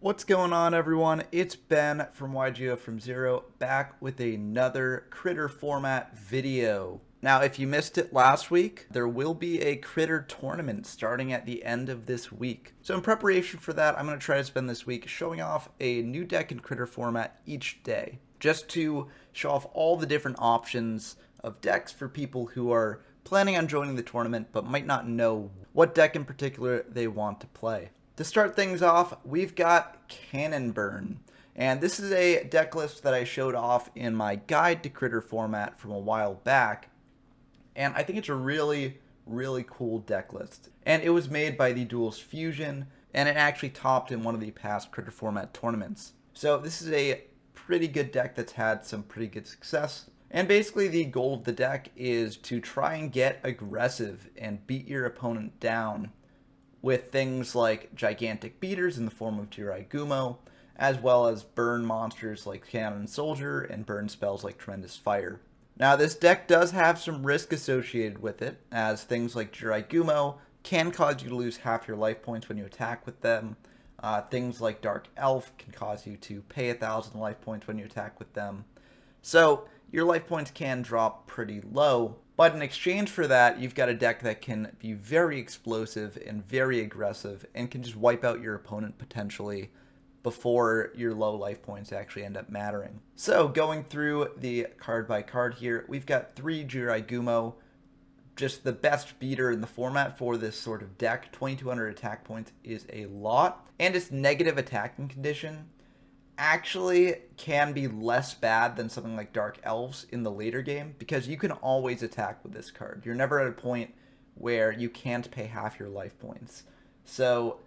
What's going on, everyone? It's Ben from YGO from Zero, back with another Critter format video. Now, if you missed it last week, there will be a Critter tournament starting at the end of this week. So in preparation for that, I'm going to try to spend this week showing off a new deck in Critter format each day, just to show off all the different options of decks for people who are planning on joining the tournament but might not know what deck in particular they want to play. To start things off, we've got Cannon Burn, and this is a deck list that I showed off in my guide to Critter format from a while back, and I think it's a really cool deck list. And it was made by the Duelist Fusion, and it actually topped in one of the past Critter format tournaments. So this is a pretty good deck that's had some pretty good success. And basically the goal of the deck is to try and get aggressive and beat your opponent down with things like gigantic beaters in the form of Jirai Gumo, as well as burn monsters like Cannon Soldier and burn spells like Tremendous Fire. Now, this deck does have some risk associated with it, as things like Jirai Gumo can cause you to lose half your life points when you attack with them. Things like Dark Elf can cause you to pay 1,000 life points when you attack with them. So your life points can drop pretty low, but in exchange for that, you've got a deck that can be very explosive and very aggressive and can just wipe out your opponent potentially before your low life points actually end up mattering. So going through the card by card here, we've got 3 Jirai Gumo, just the best beater in the format for this sort of deck. 2,200 attack points is a lot, and its negative attacking condition actually can be less bad than something like Dark Elves in the later game, because you can always attack with this card. You're never at a point where you can't pay half your life points. So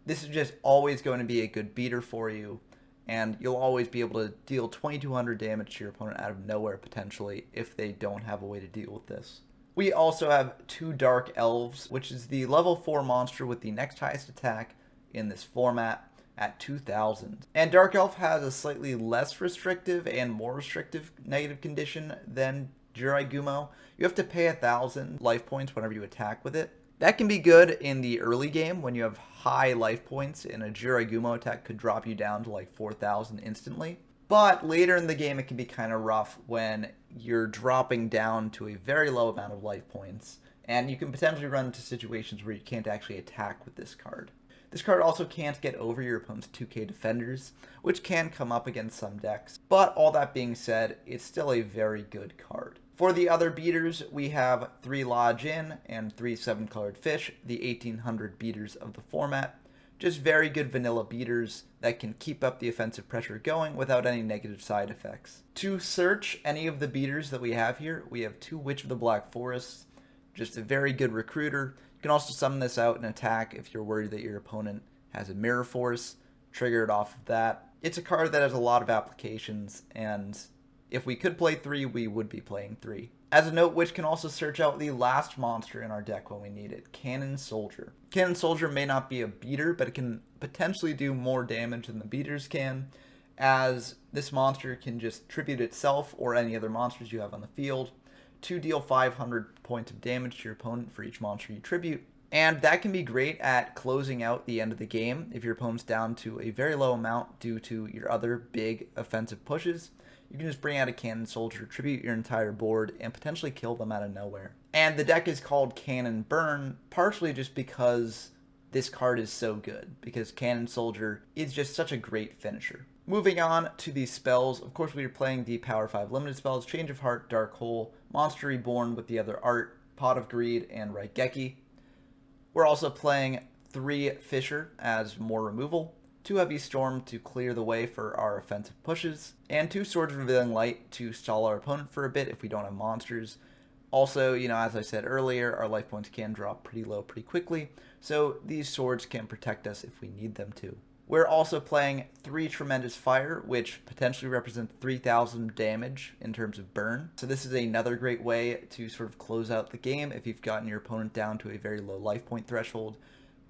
this is just always going to be a good beater for you, and you'll always be able to deal 2,200 damage to your opponent out of nowhere potentially if they don't have a way to deal with this. We also have 2 Dark Elves, which is the level 4 monster with the next highest attack in this format at 2,000. And Dark Elf has a slightly less restrictive and more restrictive negative condition than Jirai Gumo. You have to pay 1,000 life points whenever you attack with it. That can be good in the early game when you have high life points, and a Jirai Gumo attack could drop you down to like 4,000 instantly. But later in the game, it can be kind of rough when you're dropping down to a very low amount of life points, and you can potentially run into situations where you can't actually attack with this card. This card also can't get over your opponent's 2k defenders, which can come up against some decks. But all that being said, it's still a very good card. For the other beaters, we have 3 Lodge Inn and 3 7-colored fish, the 1,800 beaters of the format. Just very good vanilla beaters that can keep up the offensive pressure going without any negative side effects. To search any of the beaters that we have here, we have 2 Witch of the Black Forests, just a very good recruiter. You can also summon this out and attack if you're worried that your opponent has a Mirror Force. Trigger it off of that. It's a card that has a lot of applications, and if we could play 3, we would be playing 3. As a note, Witch can also search out the last monster in our deck when we need it, Cannon Soldier. Cannon Soldier may not be a beater, but it can potentially do more damage than the beaters can, as this monster can just tribute itself or any other monsters you have on the field to deal 500 points of damage to your opponent for each monster you tribute. And that can be great at closing out the end of the game if your opponent's down to a very low amount due to your other big offensive pushes. You can just bring out a Cannon Soldier, tribute your entire board, and potentially kill them out of nowhere. And the deck is called Cannon Burn, partially just because this card is so good, because Cannon Soldier is just such a great finisher. Moving on to the spells, of course we are playing the Power 5 limited spells, Change of Heart, Dark Hole, Monster Reborn with the other art, Pot of Greed, and Raigeki. We're also playing 3 Fisher as more removal, 2 Heavy Storm to clear the way for our offensive pushes, and 2 Swords of Revealing Light to stall our opponent for a bit if we don't have monsters. Also, as I said earlier, our life points can drop pretty low pretty quickly, so these swords can protect us if we need them to. We're also playing 3 Tremendous Fire, which potentially represents 3,000 damage in terms of burn. So this is another great way to sort of close out the game if you've gotten your opponent down to a very low life point threshold.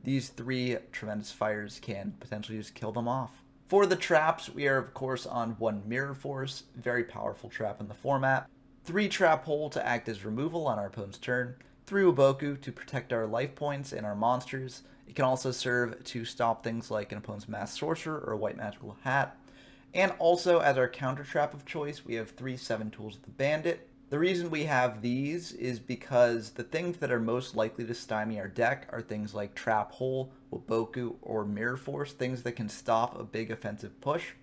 These 3 Tremendous Fires can potentially just kill them off. For the traps, we are of course on 1 Mirror Force, very powerful trap in the format. 3 Trap Hole to act as removal on our opponent's turn. 3 Uboku to protect our life points and our monsters It can also serve to stop things like an opponent's Masked Sorcerer or a White Magical Hat. And also, as our counter trap of choice, we have 3 7 Tools of the Bandit. The reason we have these is because the things that are most likely to stymie our deck are things like Trap Hole, Waboku, or Mirror Force, things that can stop a big offensive push.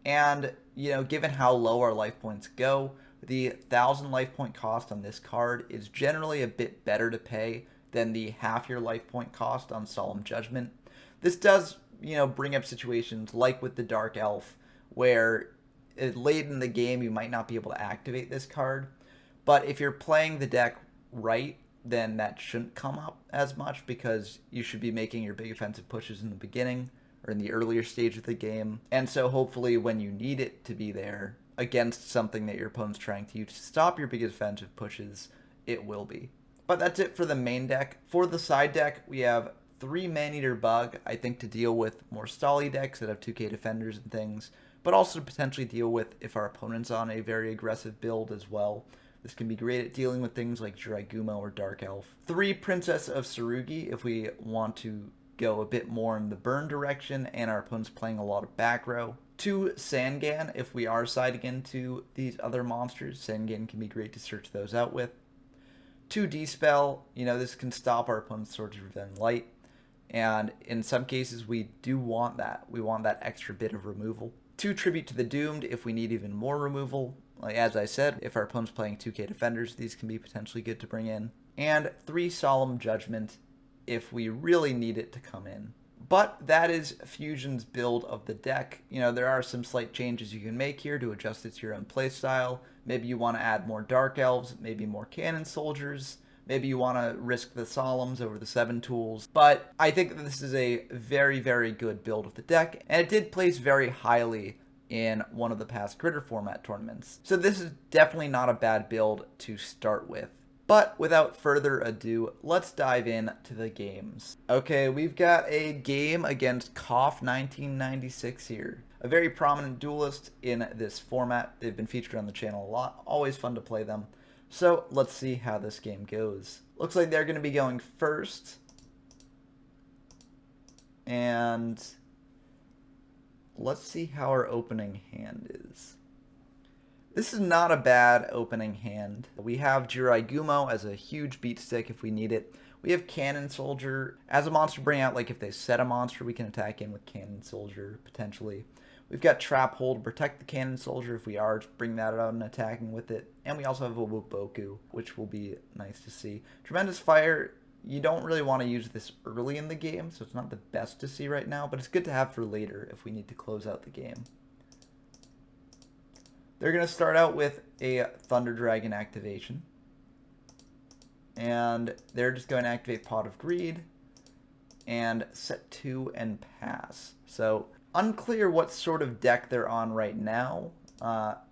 And, given how low our life points go, the 1,000 life point cost on this card is generally a bit better to pay than the half your life point cost on Solemn Judgment. This does, bring up situations like with the Dark Elf, where late in the game you might not be able to activate this card. But if you're playing the deck right, then that shouldn't come up as much because you should be making your big offensive pushes in the beginning or in the earlier stage of the game. And so hopefully when you need it to be there against something that your opponent's trying to use to stop your big offensive pushes, it will be. But that's it for the main deck. For the side deck, we have 3 Maneater Bug, I think to deal with more stally decks that have 2k defenders and things, but also to potentially deal with if our opponent's on a very aggressive build as well. This can be great at dealing with things like Jiraigumo or Dark Elf. 3 Princess of Tsurugi if we want to go a bit more in the burn direction and our opponent's playing a lot of back row. 2 Sangan if we are siding into these other monsters. Sangan can be great to search those out with. 2 Dispel, this can stop our opponent's Swords of Revealing Light. And in some cases, we do want that. We want that extra bit of removal. 2 Tribute to the Doomed if we need even more removal. Like as I said, if our opponent's playing 2k defenders, these can be potentially good to bring in. And 3 Solemn Judgment if we really need it to come in. But that is Fusion's build of the deck. There are some slight changes you can make here to adjust it to your own playstyle. Maybe you want to add more Dark Elves, maybe more Cannon Soldiers. Maybe you want to risk the Solemns over the 7 tools. But I think that this is a very, very good build of the deck. And it did place very highly in one of the past Critter format tournaments. So this is definitely not a bad build to start with. But without further ado, let's dive in to the games. Okay, we've got a game against Koff 1996 here. A very prominent duelist in this format. They've been featured on the channel a lot. Always fun to play them. So let's see how this game goes. Looks like they're going to be going first. And let's see how our opening hand is. This is not a bad opening hand. We have Jiraigumo as a huge beat stick if we need it. We have Cannon Soldier as a monster bring out, like if they set a monster, we can attack in with Cannon Soldier, potentially. We've got Trap Hole to protect the Cannon Soldier if we are to bring that out and attacking with it. And we also have a Waboku, which will be nice to see. Tremendous Fire, you don't really want to use this early in the game, so it's not the best to see right now, but it's good to have for later if we need to close out the game. They're going to start out with a Thunder Dragon activation. And they're just going to activate Pot of Greed and set 2 and pass. So unclear what sort of deck they're on right now,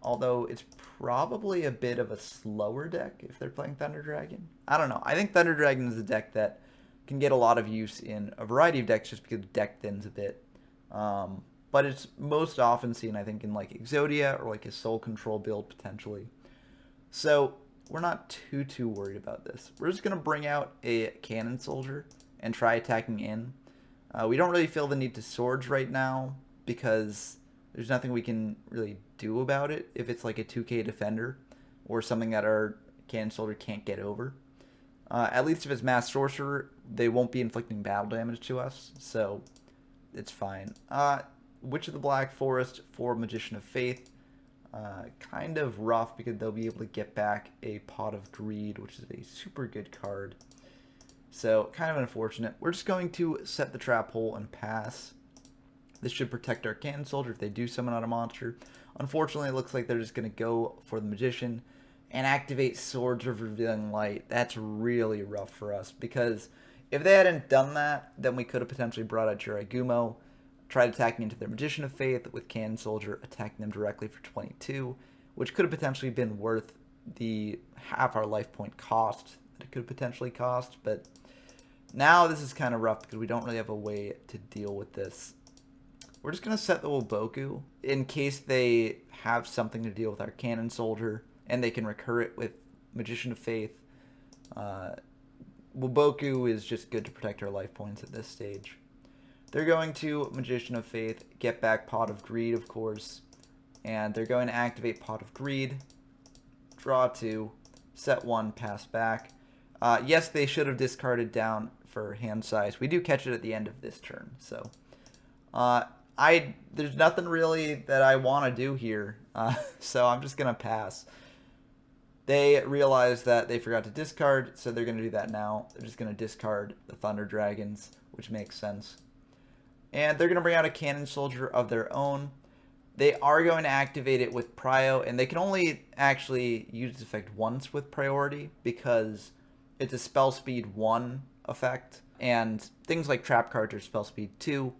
although it's probably a bit of a slower deck if they're playing Thunder Dragon. I don't know. I think Thunder Dragon is a deck that can get a lot of use in a variety of decks just because the deck thins a bit. But it's most often seen, I think, in like Exodia or like a Soul Control build potentially. So we're not too worried about this. We're just going to bring out a Cannon Soldier and try attacking in. We don't really feel the need to Swords right now because there's nothing we can really do about it if it's like a 2k defender or something that our Cannon Soldier can't get over. At least if it's Masked Sorcerer, they won't be inflicting battle damage to us, so it's fine. Witch of the Black Forest for Magician of Faith. Kind of rough because they'll be able to get back a Pot of Greed, which is a super good card. So kind of unfortunate. We're just going to set the Trap Hole and pass. This should protect our Cannon Soldier if they do summon out a monster. Unfortunately, it looks like they're just going to go for the Magician and activate Swords of Revealing Light. That's really rough for us because if they hadn't done that, then we could have potentially brought out Jiraigumo, tried attacking into their Magician of Faith with Cannon Soldier, attacking them directly for 22, which could have potentially been worth the half our life point cost that it could have potentially cost. But now this is kind of rough because we don't really have a way to deal with this. We're just going to set the Waboku in case they have something to deal with our Cannon Soldier, and they can recur it with Magician of Faith. Wuboku is just good to protect our life points at this stage. They're going to Magician of Faith, get back Pot of Greed, of course. And they're going to activate Pot of Greed, draw 2, set 1, pass back. Yes, they should have discarded down for hand size. We do catch it at the end of this turn, so there's nothing really that I want to do here, so I'm just gonna pass. They realize that they forgot to discard, so they're gonna do that now. They're just gonna discard the Thunder Dragons, which makes sense, and they're gonna bring out a Cannon Soldier of their own. They are going to activate it with Prio, and they can only actually use this effect once with priority because it's a spell speed 1 effect, and things like trap cards are spell speed 2,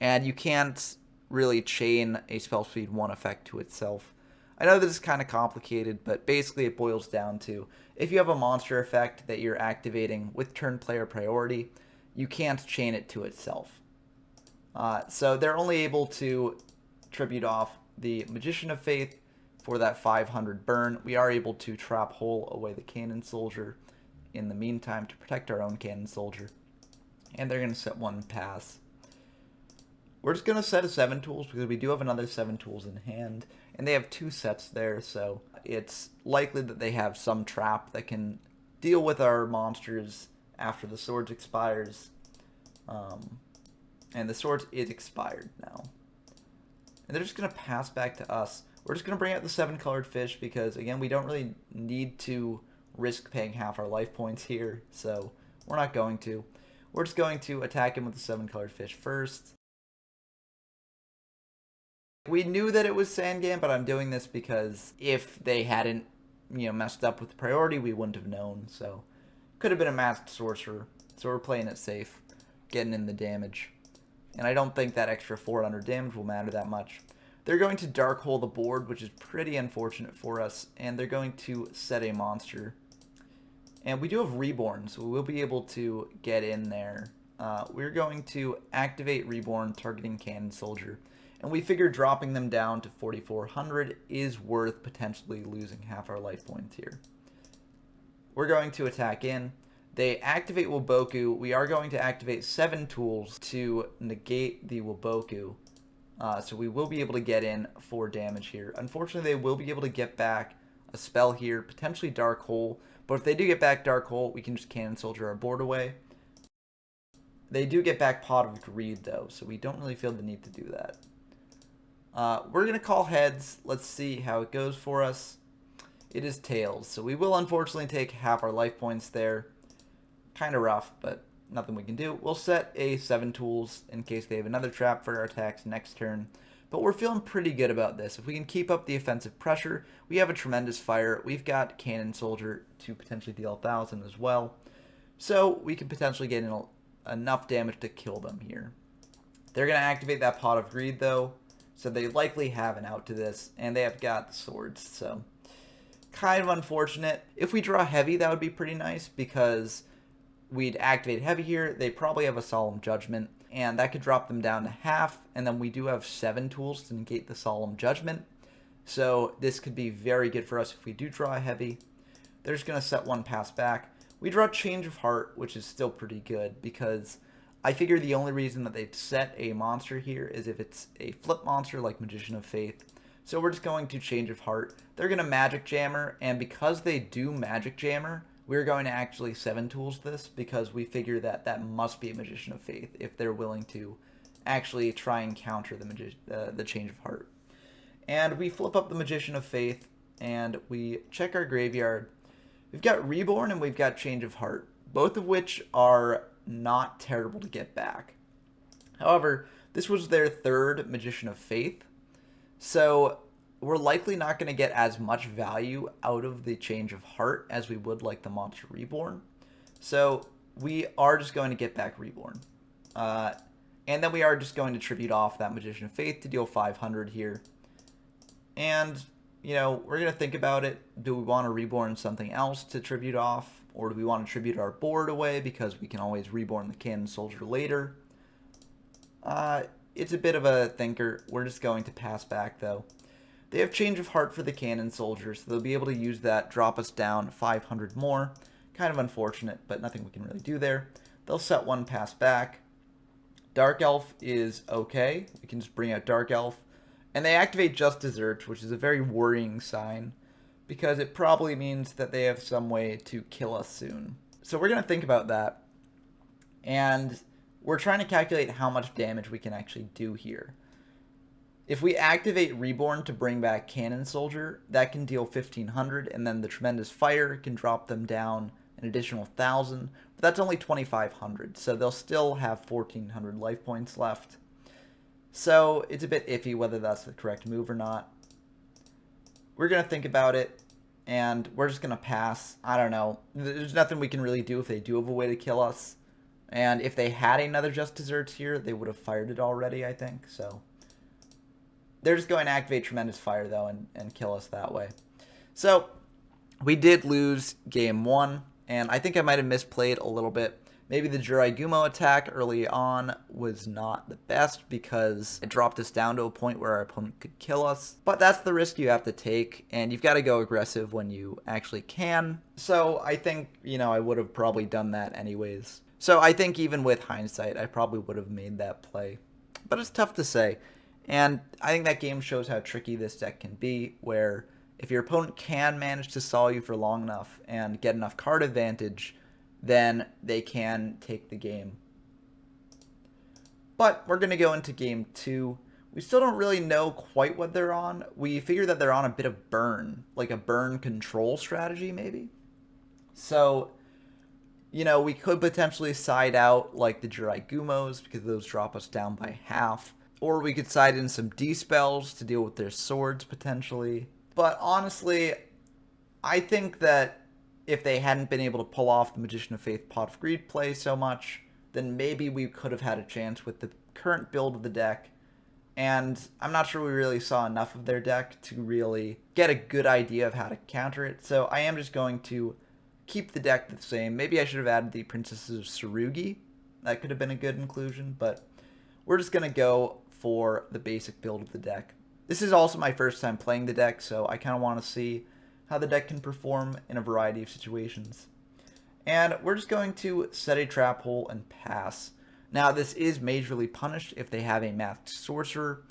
and you can't really chain a spell speed 1 effect to itself. I know this is kind of complicated, but basically it boils down to if you have a monster effect that you're activating with turn player priority, you can't chain it to itself. So they're only able to tribute off the Magician of Faith for that 500 burn. We are able to trap hole away the Cannon Soldier in the meantime to protect our own Cannon Soldier. And they're going to set 1 pass. We're just going to set a 7 tools because we do have another 7 tools in hand. And they have 2 sets there, so it's likely that they have some trap that can deal with our monsters after the Swords expires. And the Swords is expired now. And they're just going to pass back to us. We're just going to bring out the 7-colored fish because, again, we don't really need to risk paying half our life points here. So we're not going to. We're just going to attack him with the 7-colored fish first. We knew that it was Sangam, but I'm doing this because if they hadn't, messed up with the priority, we wouldn't have known. So could have been a Masked Sorcerer. So we're playing it safe, getting in the damage. And I don't think that extra 400 damage will matter that much. They're going to Dark Hole the board, which is pretty unfortunate for us. And they're going to set a monster. And we do have Reborn, so we'll be able to get in there. We're going to activate Reborn, targeting Cannon Soldier. And we figure dropping them down to 4,400 is worth potentially losing half our life points here. We're going to attack in. They activate Wuboku. We are going to activate 7 tools to negate the Wuboku. So we will be able to get in 4 damage here. Unfortunately, they will be able to get back a spell here, potentially Dark Hole. But if they do get back Dark Hole, we can just Cannon Soldier our board away. They do get back Pot of Greed, though, so we don't really feel the need to do that. We're going to call heads. Let's see how it goes for us. It is tails, so we will unfortunately take half our life points there. Kind of rough, but nothing we can do. We'll set a 7 tools in case they have another trap for our attacks next turn. But we're feeling pretty good about this. If we can keep up the offensive pressure, we have a tremendous fire. We've got Cannon Soldier to potentially deal 1,000 as well. So we can potentially get in enough damage to kill them here. They're going to activate that Pot of Greed, though. So they likely have an out to this. And they have got swords, so kind of unfortunate. If we draw heavy, that would be pretty nice because we'd activate heavy here. They probably have a Solemn Judgment, and that could drop them down to half. And then we do have 7 tools to negate the Solemn Judgment. So this could be very good for us if we do draw a heavy. They're just going to set 1 pass back. We draw Change of Heart, which is still pretty good because I figure the only reason that they'd set a monster here is if it's a flip monster like Magician of Faith. So we're just going to Change of Heart. They're going to Magic Jammer, and because they do Magic Jammer, we're going to actually 7 tools this because we figure that that must be a Magician of Faith if they're willing to actually try and counter the Change of Heart. And we flip up the Magician of Faith, and we check our graveyard. We've got Reborn and we've got Change of Heart, both of which are not terrible to get back. However, this was their 3rd Magician of Faith, so we're likely not going to get as much value out of the Change of Heart as we would like the monster Reborn. So we are just going to get back Reborn. And then we are just going to tribute off that Magician of Faith to deal 500 here. And, we're going to think about it. Do we want to Reborn something else to tribute off? Or do we want to tribute our board away because we can always Reborn the Cannon Soldier later? It's a bit of a thinker. We're just going to pass back, though. They have Change of Heart for the Cannon Soldier, so they'll be able to use that, drop us down 500 more. Kind of unfortunate, but nothing we can really do there. They'll set 1 pass back. Dark Elf is okay. We can just bring out Dark Elf. And they activate Just Desserts, which is a very worrying sign, because it probably means that they have some way to kill us soon. So we're going to think about that. And we're trying to calculate how much damage we can actually do here. If we activate Reborn to bring back Cannon Soldier, that can deal 1,500, and then the Tremendous Fire can drop them down an additional 1,000. But that's only 2,500, so they'll still have 1,400 life points left. So it's a bit iffy whether that's the correct move or not. We're going to think about it, and we're just going to pass. I don't know. There's nothing we can really do if they do have a way to kill us. And if they had another Just Desserts here, they would have fired it already, I think. So they're just going to activate Tremendous Fire, though, and kill us that way. So we did lose game 1, and I think I might have misplayed a little bit. Maybe the Jiraigumo attack early on was not the best because it dropped us down to a point where our opponent could kill us. But that's the risk you have to take, and you've got to go aggressive when you actually can. So I think, I would have probably done that anyways. So I think even with hindsight, I probably would have made that play. But it's tough to say. And I think that game shows how tricky this deck can be, where if your opponent can manage to stall you for long enough and get enough card advantage, then they can take the game. But we're going to go into game 2. We still don't really know quite what they're on. We figure that they're on a bit of burn, like a burn control strategy maybe. So, we could potentially side out like the Jiraigumos because those drop us down by half. Or we could side in some D-spells to deal with their swords, potentially. But honestly, I think that if they hadn't been able to pull off the Magician of Faith Pot of Greed play so much, then maybe we could have had a chance with the current build of the deck. And I'm not sure we really saw enough of their deck to really get a good idea of how to counter it. So I am just going to keep the deck the same. Maybe I should have added the Princesses of Tsurugi. That could have been a good inclusion, but we're just going to go for the basic build of the deck. This is also my first time playing the deck, so I kind of want to see how the deck can perform in a variety of situations. And we're just going to set a trap hole and pass. Now, this is majorly punished if they have a Masked Sorcerer,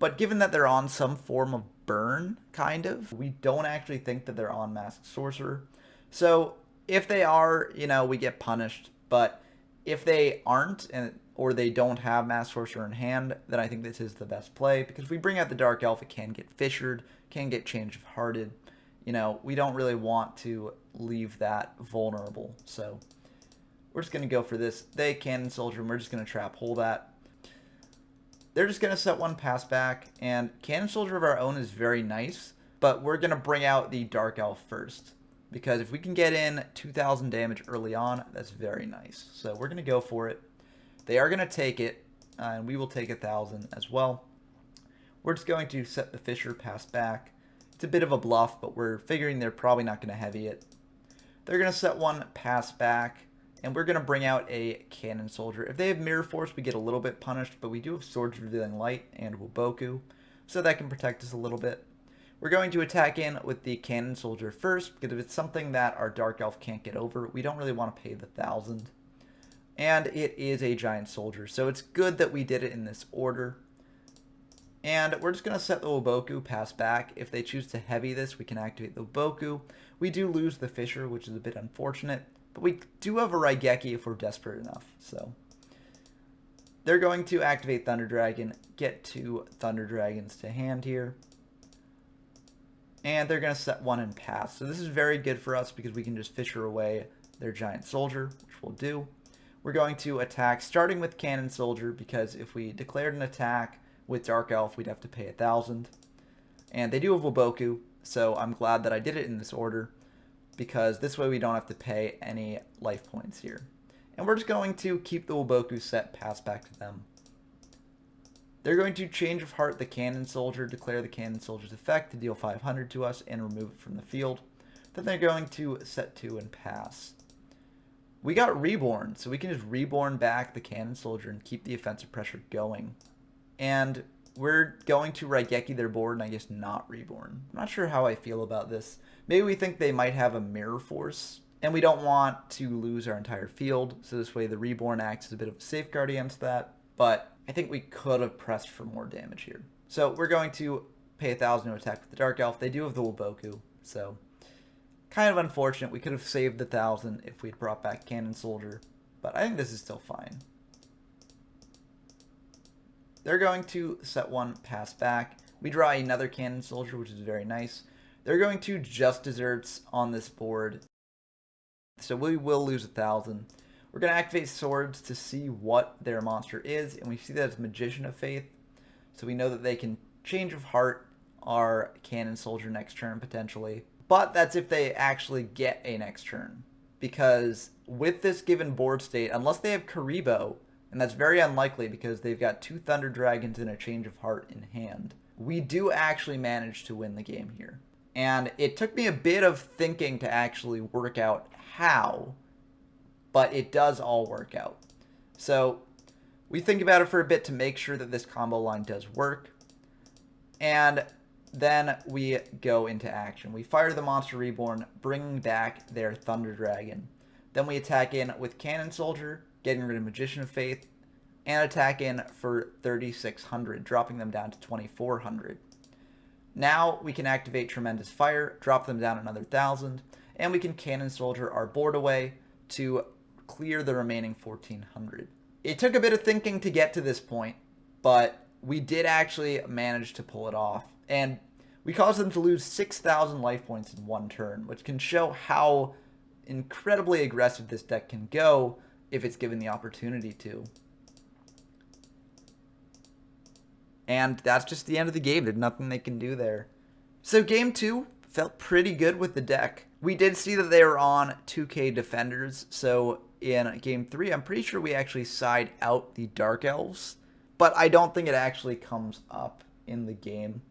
but given that they're on some form of burn, kind of, we don't actually think that they're on Masked Sorcerer. So if they are, we get punished, but if they aren't, or they don't have Masked Sorcerer in hand, then I think this is the best play, because if we bring out the Dark Elf, it can get fissured, can get Change of Hearted. We don't really want to leave that vulnerable, so we're just going to go for this. They Cannon Soldier, and we're just going to trap hole that. They're just going to set 1 pass back, and Cannon Soldier of our own is very nice, but we're going to bring out the Dark Elf first, because if we can get in 2,000 damage early on, that's very nice. So we're going to go for it. They are going to take it, and we will take 1,000 as well. We're just going to set the Fissure pass back. It's a bit of a bluff, but we're figuring they're probably not going to heavy it. They're going to set 1 pass back, and we're going to bring out a Cannon Soldier. If they have Mirror Force, we get a little bit punished, but we do have Swords Revealing Light and Woboku, so that can protect us a little bit. We're going to attack in with the Cannon Soldier first, because if it's something that our Dark Elf can't get over, we don't really want to pay the 1,000. And it is a Giant Soldier, so it's good that we did it in this order. And we're just going to set the Woboku pass back. If they choose to heavy this, we can activate the Woboku. We do lose the Fissure, which is a bit unfortunate, but we do have a Raigeki if we're desperate enough. So they're going to activate Thunder Dragon, get 2 Thunder Dragons to hand here. And they're going to set 1 and pass. So this is very good for us because we can just Fissure away their Giant Soldier, which we'll do. We're going to attack, starting with Cannon Soldier, because if we declared an attack with Dark Elf, we'd have to pay 1,000. And they do have Woboku, so I'm glad that I did it in this order, because this way we don't have to pay any life points here. And we're just going to keep the Woboku set, pass back to them. They're going to Change of Heart the Cannon Soldier, declare the Cannon Soldier's effect to deal 500 to us, and remove it from the field. Then they're going to set 2 and pass. We got Reborn, so we can just Reborn back the Cannon Soldier and keep the offensive pressure going. And we're going to Raigeki their board and I guess not Reborn. I'm not sure how I feel about this. Maybe we think they might have a Mirror Force And we don't want to lose our entire field, so this way the Reborn acts as a bit of a safeguard against that. But I think we could have pressed for more damage here. So we're going to pay 1,000 to attack with the Dark Elf. They do have the Waboku, so kind of unfortunate. We could have saved the 1,000 if we'd brought back Cannon Soldier, but I think this is still fine. They're going to set one, pass back. We draw another Cannon Soldier, which is very nice. They're going to Just Desserts on this board, so we will lose 1,000. We're going to activate Swords to see what their monster is, and we see that it's Magician of Faith, so we know that they can Change of Heart our Cannon Soldier next turn, potentially. But that's if they actually get a next turn, because with this given board state, unless they have Karibo, and that's very unlikely because they've got 2 Thunder Dragons and a Change of Heart in hand, we do actually manage to win the game here. And it took me a bit of thinking to actually work out how, but it does all work out. So we think about it for a bit to make sure that this combo line does work. And then we go into action. We fire the Monster Reborn, bringing back their Thunder Dragon. Then we attack in with Cannon Soldier, getting rid of Magician of Faith, and attack in for 3,600, dropping them down to 2,400. Now we can activate Tremendous Fire, drop them down another 1,000, and we can Cannon Soldier our board away to clear the remaining 1,400. It took a bit of thinking to get to this point, but we did actually manage to pull it off. And we caused them to lose 6,000 life points in one turn, which can show how incredibly aggressive this deck can go if it's given the opportunity to. And that's just the end of the game. There's nothing they can do there. So game 2 felt pretty good with the deck. We did see that they were on 2k defenders, so in game 3, I'm pretty sure we actually side out the Dark Elves, but I don't think it actually comes up in the game.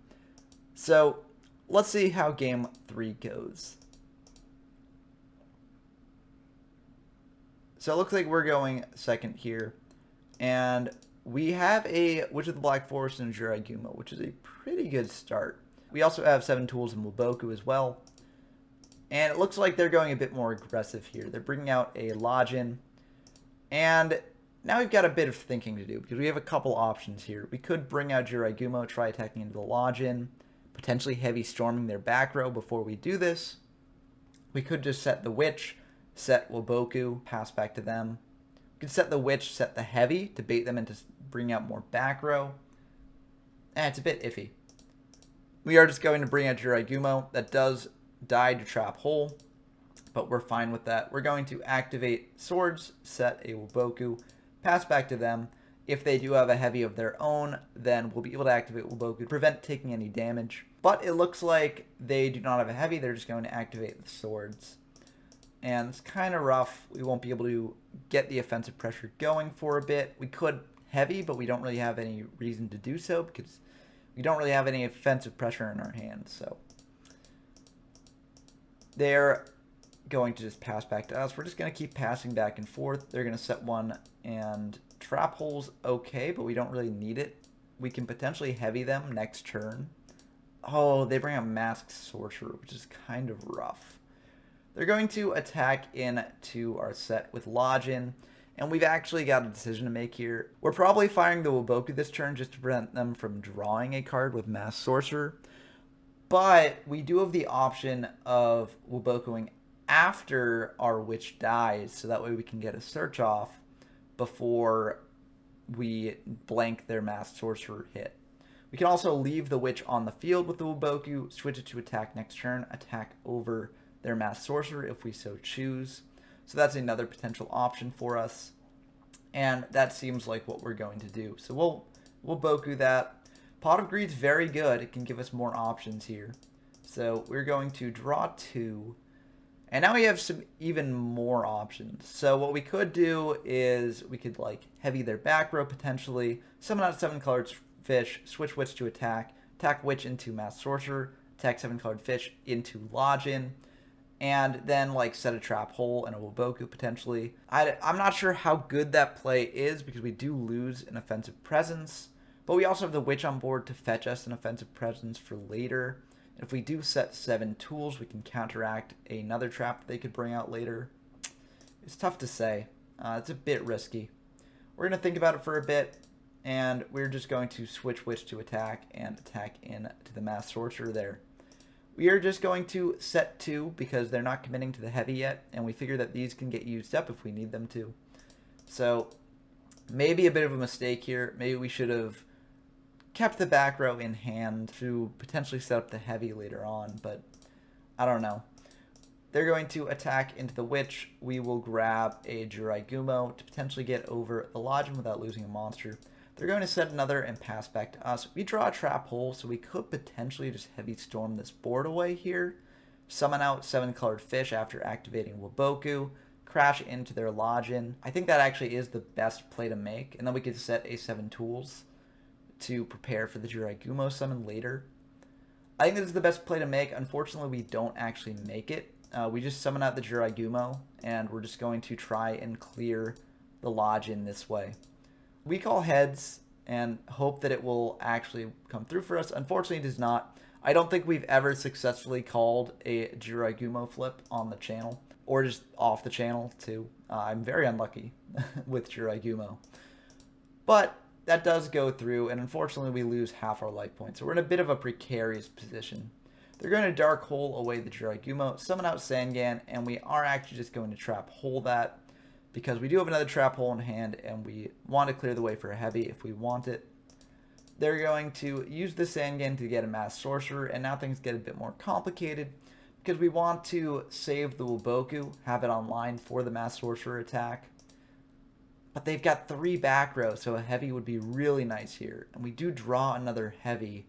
So let's see how game 3 goes. So it looks like we're going second here, and we have a Witch of the Black Forest and Jiraigumo, which is a pretty good start. We also have 7 tools in Waboku as well. And it looks like they're going a bit more aggressive here. They're bringing out a Lodgin. And now we've got a bit of thinking to do, because we have a couple options here. We could bring out Jiraigumo, try attacking into the Lodgin, potentially heavy storming their back row before we do this. We could just set the Witch, set Waboku, pass back to them. We could set the Witch, set the Heavy to bait them into bringing out more back row. It's a bit iffy. We are just going to bring out Jiraigumo. That does die to Trap Hole, but we're fine with that. We're going to activate Swords, set a Waboku, pass back to them. If they do have a Heavy of their own, then we'll be able to activate Waboku to prevent taking any damage. But it looks like they do not have a Heavy. They're just going to activate the Swords. And it's kind of rough. We won't be able to get the offensive pressure going for a bit. We could Heavy, but we don't really have any reason to do so because we don't really have any offensive pressure in our hands. So they're going to just pass back to us. We're just going to keep passing back and forth. They're going to set one, and Trap Hole's okay, but we don't really need it. We can potentially Heavy them next turn. Oh, they bring out Masked Sorcerer, which is kind of rough. They're going to attack into our set with Lodgin, and we've actually got a decision to make here. We're probably firing the Waboku this turn just to prevent them from drawing a card with Masked Sorcerer. But we do have the option of Wabokuing after our Witch dies, so that way we can get a search off before we blank their Masked Sorcerer hit. We can also leave the Witch on the field with the Waboku, switch it to attack next turn, attack over their Masked Sorcerer if we so choose. So that's another potential option for us, and that seems like what we're going to do. So we'll Waboku that. Pot of Greed's very good. It can give us more options here. So we're going to draw 2. And now we have some even more options. So what we could do is we could like Heavy their back row potentially, summon out 7-colored fish, switch Witch to attack Witch into Masked Sorcerer, attack 7-colored fish into Lodgin, and then like set a Trap Hole and a Waboku potentially. I'm not sure how good that play is because we do lose an offensive presence. But we also have the Witch on board to fetch us an offensive presence for later. If we do set 7 tools, we can counteract another trap that they could bring out later. It's tough to say. It's a bit risky. We're going to think about it for a bit, and we're just going to switch Witch to attack and attack into the Mass Sorcerer there. We are just going to set 2 because they're not committing to the heavy yet, and we figure that these can get used up if we need them to. So maybe a bit of a mistake here. Maybe we should have kept the back row in hand to potentially set up the heavy later on, but I don't know. They're going to attack into the Witch. We will grab a Jiraigumo to potentially get over the Lodging without losing a monster. They're going to set another and pass back to us. We draw a trap hole, so we could potentially just heavy storm this board away here. Summon out 7-colored fish after activating Waboku. Crash into their Lodging. I think that actually is the best play to make. And then we could set a 7 tools to prepare for the Jiraigumo summon later. I think this is the best play to make. Unfortunately, we don't actually make it. We just summon out the Jiraigumo, and we're just going to try and clear the Lodging this way. We call heads and hope that it will actually come through for us. Unfortunately, it does not. I don't think we've ever successfully called a Jiraigumo flip on the channel, or just off the channel too. I'm very unlucky with Jiraigumo. But that does go through, and unfortunately we lose half our life points. So we're in a bit of a precarious position. They're going to Dark Hole away the Jiraigumo, summon out Sangan, and we are actually just going to Trap Hole that, because we do have another Trap Hole in hand, and we want to clear the way for a heavy if we want it. They're going to use the Sangan to get a Mass Sorcerer, and now things get a bit more complicated, because we want to save the Waboku, have it online for the Mass Sorcerer attack. But they've got 3 back rows, so a heavy would be really nice here. And we do draw another heavy.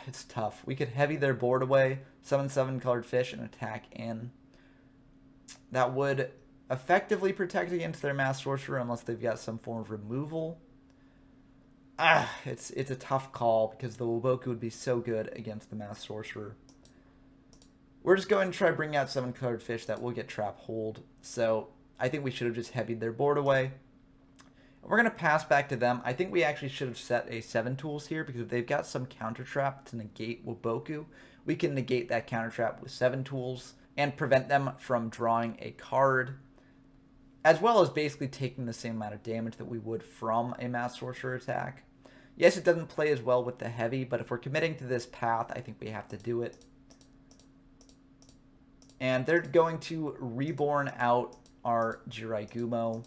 It's tough. We could heavy their board away, summon 7-colored fish, and attack in. That would effectively protect against their Mass Sorcerer unless they've got some form of removal. It's a tough call because the Waboku would be so good against the Mass Sorcerer. We're just going to try bringing out 7-colored fish that will get trap hold. So I think we should have just heavied their board away. We're going to pass back to them. I think we actually should have set a 7 tools here, because if they've got some counter trap to negate Waboku, we can negate that counter trap with 7 tools and prevent them from drawing a card, as well as basically taking the same amount of damage that we would from a Mass Sorcerer attack. Yes, it doesn't play as well with the heavy, but if we're committing to this path, I think we have to do it. And they're going to Reborn out our Jiraigumo,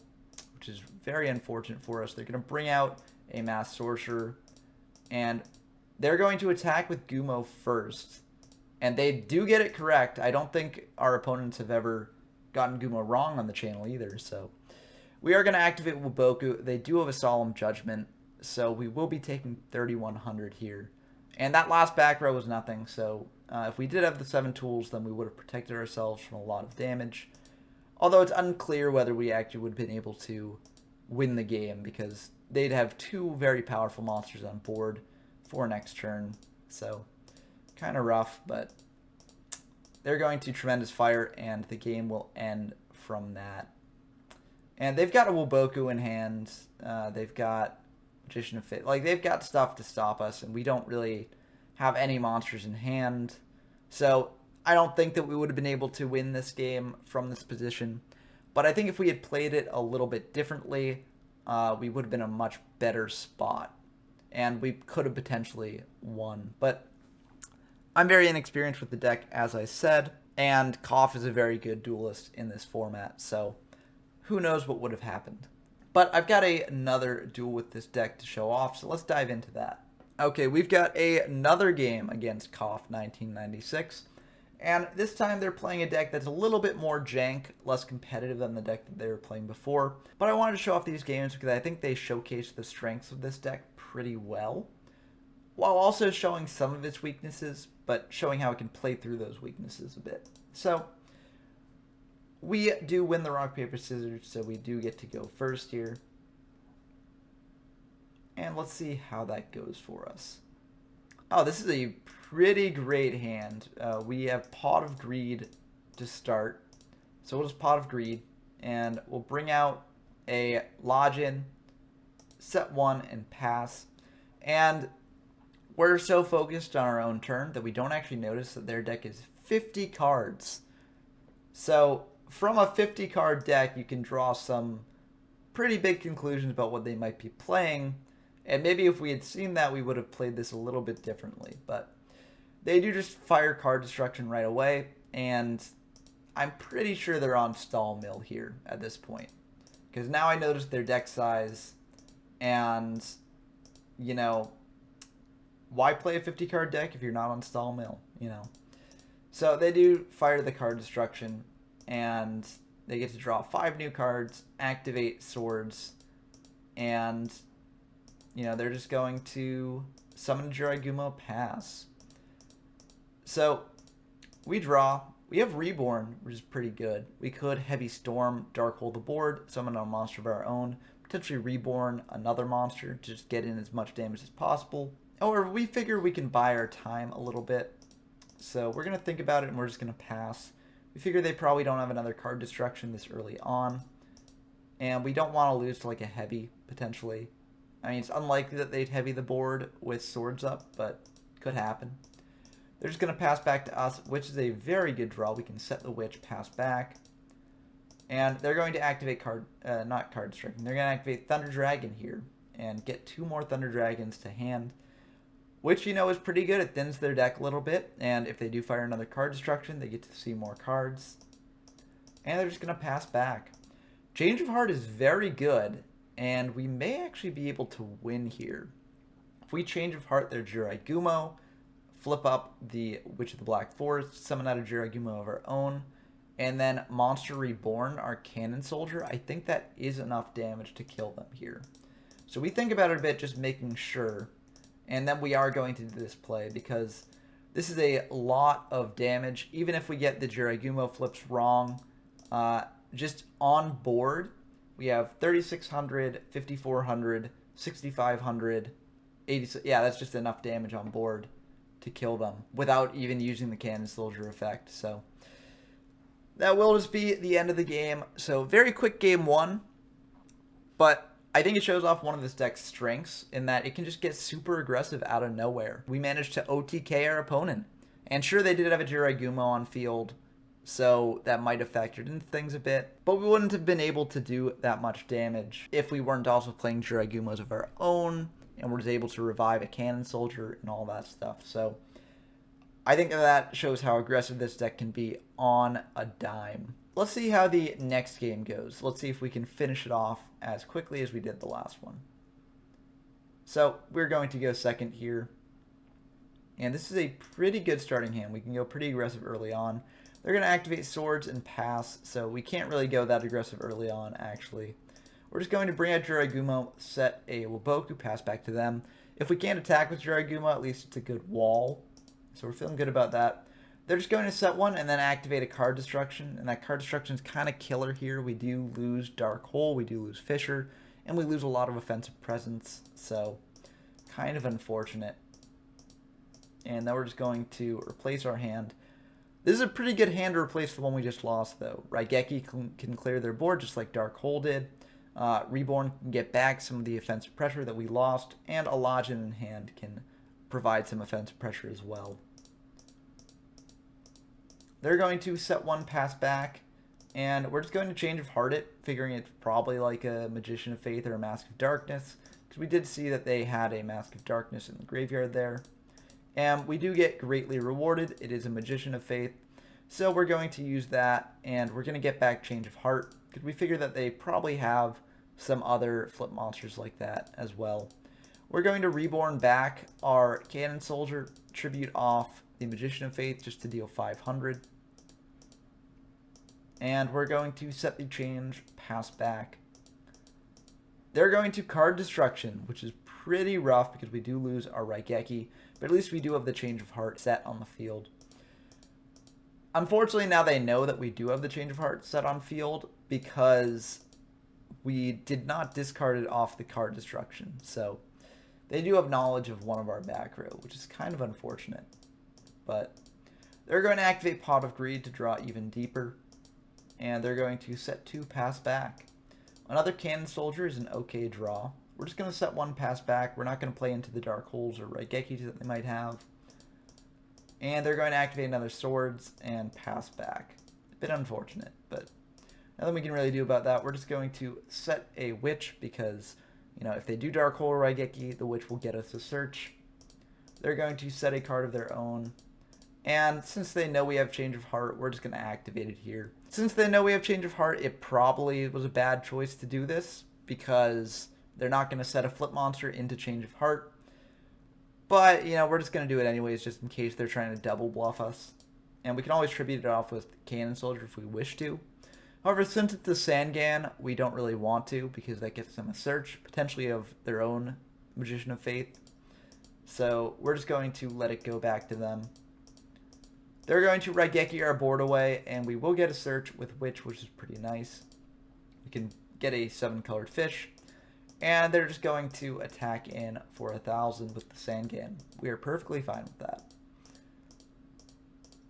which is very unfortunate for us. They're going to bring out a Mass Sorcerer, and they're going to attack with Gumo first. And they do get it correct. I don't think our opponents have ever gotten Gumo wrong on the channel either. So we are going to activate Waboku. They do have a Solemn Judgment, so we will be taking 3,100 here. And that last back row was nothing, so if we did have the 7 tools, then we would have protected ourselves from a lot of damage. Although it's unclear whether we actually would have been able to win the game, because they'd have 2 very powerful monsters on board for next turn. So kind of rough, but they're going to Tremendous Fire, and the game will end from that. And they've got a Waboku in hand. They've got Magician of Fate. Like, they've got stuff to stop us, and we don't really have any monsters in hand. So I don't think that we would have been able to win this game from this position. But I think if we had played it a little bit differently, we would have been in a much better spot. And we could have potentially won. But I'm very inexperienced with the deck, as I said. And Koff is a very good duelist in this format. So who knows what would have happened. But I've got another duel with this deck to show off. So let's dive into that. Okay, we've got another game against Koff 1996. And this time they're playing a deck that's a little bit more jank, less competitive than the deck that they were playing before. But I wanted to show off these games because I think they showcase the strengths of this deck pretty well, while also showing some of its weaknesses, but showing how it can play through those weaknesses a bit. So we do win the rock, paper, scissors, so we do get to go first here. And let's see how that goes for us. Oh, this is a pretty great hand. We have Pot of Greed to start. So we'll just Pot of Greed, and we'll bring out a Lodging, set 1, and pass. And we're so focused on our own turn that we don't actually notice that their deck is 50 cards. So from a 50 card deck, you can draw some pretty big conclusions about what they might be playing. And maybe if we had seen that, we would have played this a little bit differently. But they do just fire card destruction right away. And I'm pretty sure they're on stall mill here at this point. Because now I notice their deck size. And, you know, why play a 50 card deck if you're not on stall mill, you know? So they do fire the card destruction. And they get to draw 5 new cards, activate swords, and, you know, they're just going to summon Jiraigumo, pass. So we draw. We have Reborn, which is pretty good. We could Heavy Storm, Dark Hole the board, summon a monster of our own, potentially Reborn another monster to just get in as much damage as possible. Or we figure we can buy our time a little bit. So we're going to think about it and we're just going to pass. We figure they probably don't have another card destruction this early on. And we don't want to lose to like a heavy, potentially. I mean, it's unlikely that they'd heavy the board with swords up, but could happen. They're just going to pass back to us, which is a very good draw. We can set the witch, pass back. And they're going to activate not card destruction. They're going to activate Thunder Dragon here and get 2 more Thunder Dragons to hand. Which, you know, is pretty good. It thins their deck a little bit. And if they do fire another card destruction, they get to see more cards. And they're just going to pass back. Change of Heart is very good. And we may actually be able to win here. If we Change of Heart their Jiraigumo, flip up the Witch of the Black Forest, summon out a Jiraigumo of our own, and then Monster Reborn, our Cannon Soldier, I think that is enough damage to kill them here. So we think about it a bit, just making sure. And then we are going to do this play because this is a lot of damage. Even if we get the Jiraigumo flips wrong, just on board, we have 3,600, 5,400, 6,500, 80. Yeah, that's just enough damage on board to kill them without even using the Cannon Soldier effect. So that will just be the end of the game. So very quick game 1, but I think it shows off one of this deck's strengths in that it can just get super aggressive out of nowhere. We managed to OTK our opponent. And sure, they did have a Jiraigumo on field, so that might have factored into things a bit. But we wouldn't have been able to do that much damage if we weren't also playing Jiraigumos of our own and were able to revive a Cannon Soldier and all that stuff. So I think that shows how aggressive this deck can be on a dime. Let's see how the next game goes. Let's see if we can finish it off as quickly as we did the last one. So we're going to go second here. And this is a pretty good starting hand. We can go pretty aggressive early on. They're going to activate swords and pass, so we can't really go that aggressive early on, actually. We're just going to bring out Jiraigumo, set a Waboku, pass back to them. If we can't attack with Jiraigumo, at least it's a good wall. So we're feeling good about that. They're just going to set one and then activate a card destruction. And that card destruction is kind of killer here. We do lose Dark Hole, we do lose Fissure, and we lose a lot of offensive presence. So kind of unfortunate. And then we're just going to replace our hand. This is a pretty good hand to replace the one we just lost, though. Raigeki can clear their board just like Dark Hole did. Reborn can get back some of the offensive pressure that we lost. And Alajin in hand can provide some offensive pressure as well. They're going to set one, pass back, and we're just going to Change of Heart it, figuring it's probably like a Magician of Faith or a Mask of Darkness, because we did see that they had a Mask of Darkness in the graveyard there. And we do get greatly rewarded. It is a Magician of Faith, so we're going to use that, and we're going to get back Change of Heart, because we figure that they probably have some other flip monsters like that as well. We're going to Reborn back our Cannon Soldier, tribute off the Magician of Faith just to deal 500. And we're going to set the change, pass back. They're going to card destruction, which is pretty rough because we do lose our Raigeki, but at least we do have the Change of Heart set on the field. Unfortunately, now they know that we do have the Change of Heart set on field because we did not discard it off the card destruction. So they do have knowledge of one of our back row, which is kind of unfortunate. But they're going to activate Pot of Greed to draw even deeper. And they're going to set 2, pass back. Another Cannon Soldier is an okay draw. we're just going to set one pass back. We're not going to play into the Dark Holes or Raigekis that they might have. And they're going to activate another Swords and pass back. A bit unfortunate, but nothing we can really do about that. We're just going to set a Witch because, you know, if they do Dark Hole or Raigeki, the Witch will get us a search. They're going to set a card of their own. And since they know we have Change of Heart, we're just going to activate it here. Since they know we have Change of Heart, it probably was a bad choice to do this because they're not going to set a flip monster into Change of Heart. But, you know, we're just going to do it anyways just in case they're trying to double bluff us. And we can always tribute it off with Cannon Soldier if we wish to. However, since it's the Sangan, we don't really want to because that gets them a search, potentially of their own Magician of Faith. So we're just going to let it go back to them. They're going to Raigeki our board away, and we will get a search with Witch, which is pretty nice. We can get a 7-colored fish, and they're just going to attack in for 1,000 with the Sangan. We are perfectly fine with that.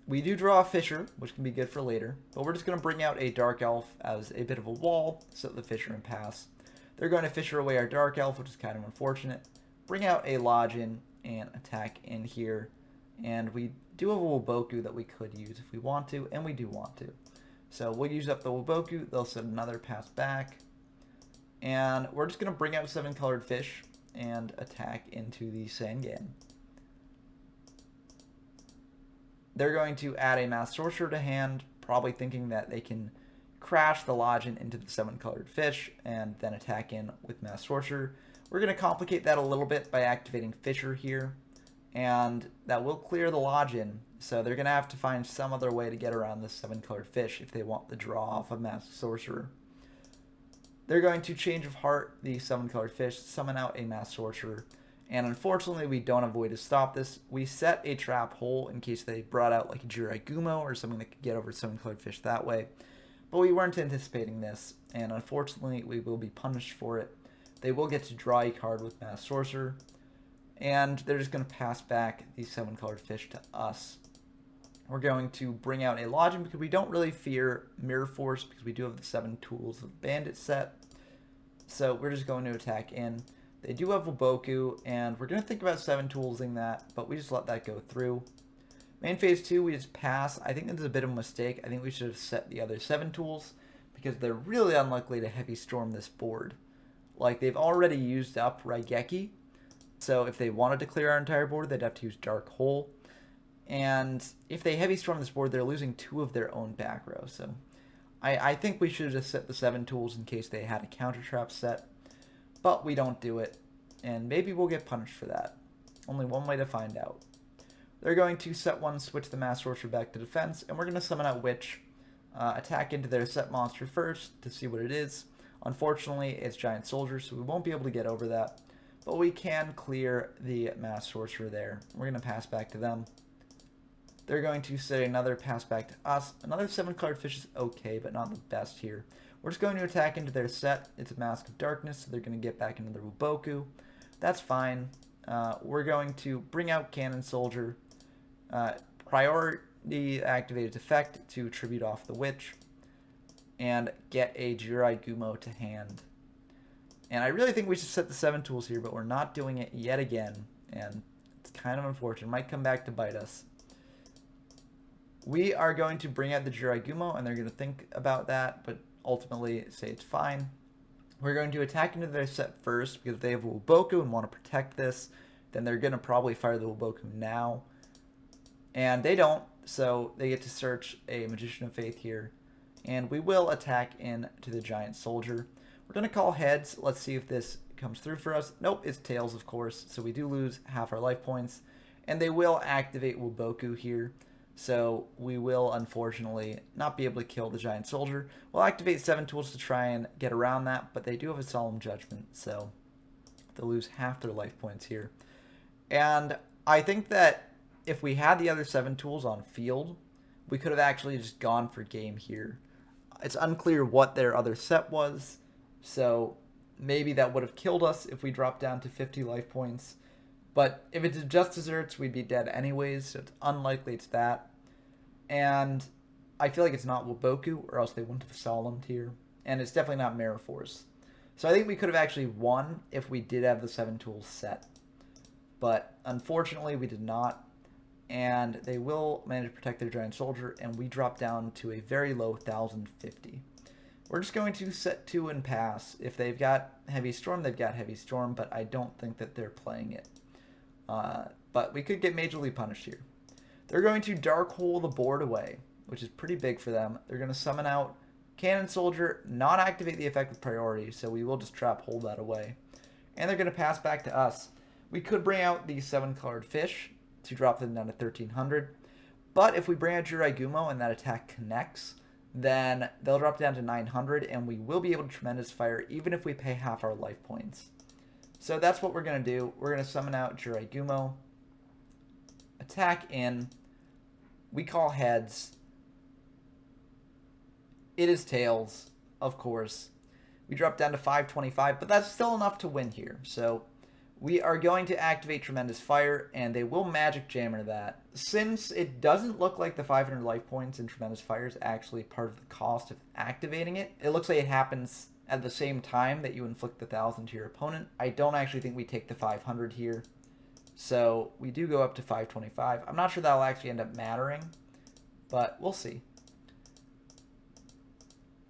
We do draw a Fisher, which can be good for later, but we're just going to bring out a Dark Elf as a bit of a wall, set the Fisher and pass. They're going to Fisher away our Dark Elf, which is kind of unfortunate. Bring out a Lodgin and attack in here, and we do have a Woboku that we could use if we want to, and we do want to. So we'll use up the Woboku, they'll set another pass back, and we're just going to bring out 7-colored fish and attack into the Sangan. They're going to add a Mass Sorcerer to hand, probably thinking that they can crash the Lodgin into the 7-colored fish and then attack in with Mass Sorcerer. We're going to complicate that a little bit by activating Fisher here, and that will clear the Lodgin, so they're going to have to find some other way to get around this 7-colored fish if they want the draw off of Mass Sorcerer. They're going to Change of Heart the 7-colored fish, summon out a Mass Sorcerer, and unfortunately we don't have a way to stop this. We set a trap hole in case they brought out like a Jirai Gumo or something that could get over 7-colored fish that way, but we weren't anticipating this, and unfortunately we will be punished for it. They will get to draw a card with Mass Sorcerer, and they're just going to pass back the 7-colored fish to us. We're going to bring out a Lodgin because we don't really fear Mirror Force because we do have the 7 tools of Bandit set. So we're just going to attack in. They do have Woboku, and we're going to think about 7 toolsing that, but we just let that go through. Main phase 2, we just pass. I think this is a bit of a mistake. I think we should have set the other 7 tools because they're really unlikely to heavy storm this board. Like, they've already used up Raigeki. So if they wanted to clear our entire board, they'd have to use Dark Hole. And if they heavy storm this board, they're losing 2 of their own back row. So I think we should have just set the 7 tools in case they had a counter trap set. But we don't do it. And maybe we'll get punished for that. Only one way to find out. They're going to set 1, switch the Mass Sorcerer back to defense. And we're going to summon out Witch. Attack into their set monster first to see what it is. Unfortunately, it's Giant Soldier, so we won't be able to get over that. But we can clear the Mass Sorcerer there. We're going to pass back to them. They're going to set another pass back to us. Another 7-colored fish is okay, but not the best here. We're just going to attack into their set. It's a Mask of Darkness, so they're going to get back into their Woboku. That's fine. We're going to bring out Cannon Soldier. Priority activated effect to tribute off the Witch. And get a Jirai Gumo to hand. And I really think we should set the 7 tools here, but we're not doing it yet again. And it's kind of unfortunate. It might come back to bite us. We are going to bring out the Jirai Gumo, and they're going to think about that, but ultimately say it's fine. We're going to attack into their set first, because if they have Woboku and want to protect this, then they're going to probably fire the Woboku now. And they don't, so they get to search a Magician of Faith here. And we will attack into the Giant Soldier. We're going to call heads. Let's see if this comes through for us. Nope, it's tails, of course. So we do lose half our life points. And they will activate Woboku here. So we will, unfortunately, not be able to kill the Giant Soldier. We'll activate 7 tools to try and get around that. But they do have a Solemn Judgment. So they'll lose half their life points here. And I think that if we had the other 7 tools on field, we could have actually just gone for game here. It's unclear what their other set was, so maybe that would have killed us if we dropped down to 50 life points. But if it's just desserts, we'd be dead anyways, so it's unlikely it's that. And I feel like it's not Woboku, or else they wouldn't have solemned here. And it's definitely not Mirror Force. So I think we could have actually won if we did have the 7 tools set. But unfortunately, we did not. And they will manage to protect their giant soldier, and we drop down to a very low 1050. We're just going to set 2 and pass. If they've got Heavy Storm, they've got Heavy Storm, but I don't think that they're playing it. But we could get majorly punished here. They're going to Dark Hole the board away, which is pretty big for them. They're going to summon out Cannon Soldier, not activate the effect with priority, so we will just trap hold that away. And they're going to pass back to us. We could bring out the 7-colored fish to drop them down to 1300. But if we bring out Jiraigumo and that attack connects, then they'll drop down to 900, and we will be able to Tremendous Fire even if we pay half our life points. So that's what we're going to do. We're going to summon out Jiraigumo, attack in, we call heads, it is tails, of course. We drop down to 525, but that's still enough to win here. So we are going to activate Tremendous Fire, and they will Magic Jammer that. Since it doesn't look like the 500 life points in Tremendous Fire is actually part of the cost of activating it, it looks like it happens at the same time that you inflict the 1000 to your opponent. I don't actually think we take the 500 here. So we do go up to 525. I'm not sure that'll actually end up mattering, but we'll see.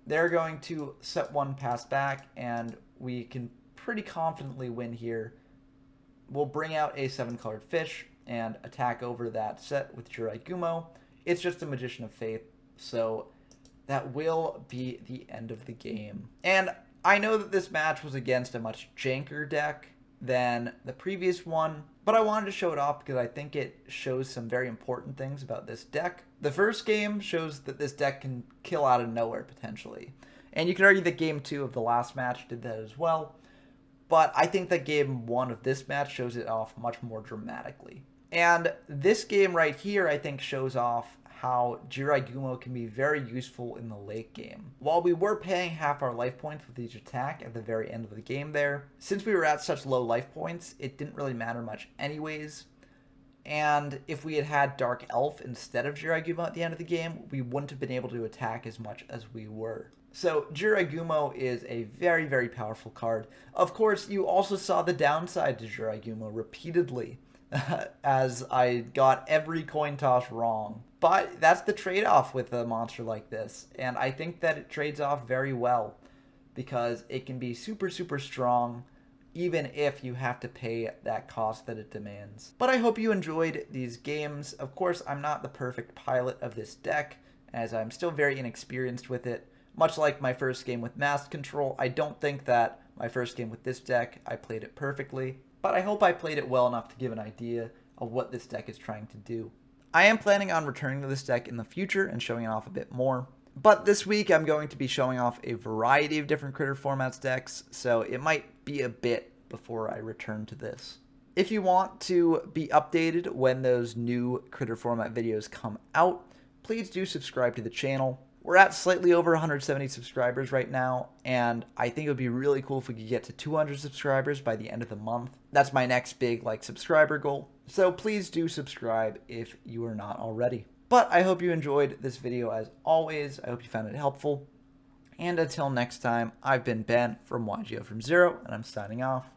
They're going to set 1 pass back, and we can pretty confidently win here. We'll bring out a 7-colored fish and attack over that set with Jiraigumo. It's just a Magician of Faith, so that will be the end of the game. And I know that this match was against a much janker deck than the previous one, but I wanted to show it off because I think it shows some very important things about this deck. The first game shows that this deck can kill out of nowhere potentially, and you can argue that game 2 of the last match did that as well, but I think that game 1 of this match shows it off much more dramatically. And this game right here I think shows off how Jiraigumo can be very useful in the late game. While we were paying half our life points with each attack at the very end of the game there, since we were at such low life points, it didn't really matter much anyways. And if we had had Dark Elf instead of Jiraigumo at the end of the game, we wouldn't have been able to attack as much as we were. So Jiraigumo is a very, very powerful card. Of course, you also saw the downside to Jiraigumo repeatedly, as I got every coin toss wrong. But that's the trade-off with a monster like this, and I think that it trades off very well, because it can be super, super strong, even if you have to pay that cost that it demands. But I hope you enjoyed these games. Of course, I'm not the perfect pilot of this deck, as I'm still very inexperienced with it. Much like my first game with Mask Control, I don't think that my first game with this deck, I played it perfectly, but I hope I played it well enough to give an idea of what this deck is trying to do. I am planning on returning to this deck in the future and showing it off a bit more, but this week I'm going to be showing off a variety of different Critter Formats decks, so it might be a bit before I return to this. If you want to be updated when those new Critter Format videos come out, please do subscribe to the channel. We're at slightly over 170 subscribers right now, and I think it would be really cool if we could get to 200 subscribers by the end of the month. That's my next big subscriber goal. So please do subscribe if you are not already. But I hope you enjoyed this video as always. I hope you found it helpful. And until next time, I've been Ben from YGO from Zero, and I'm signing off.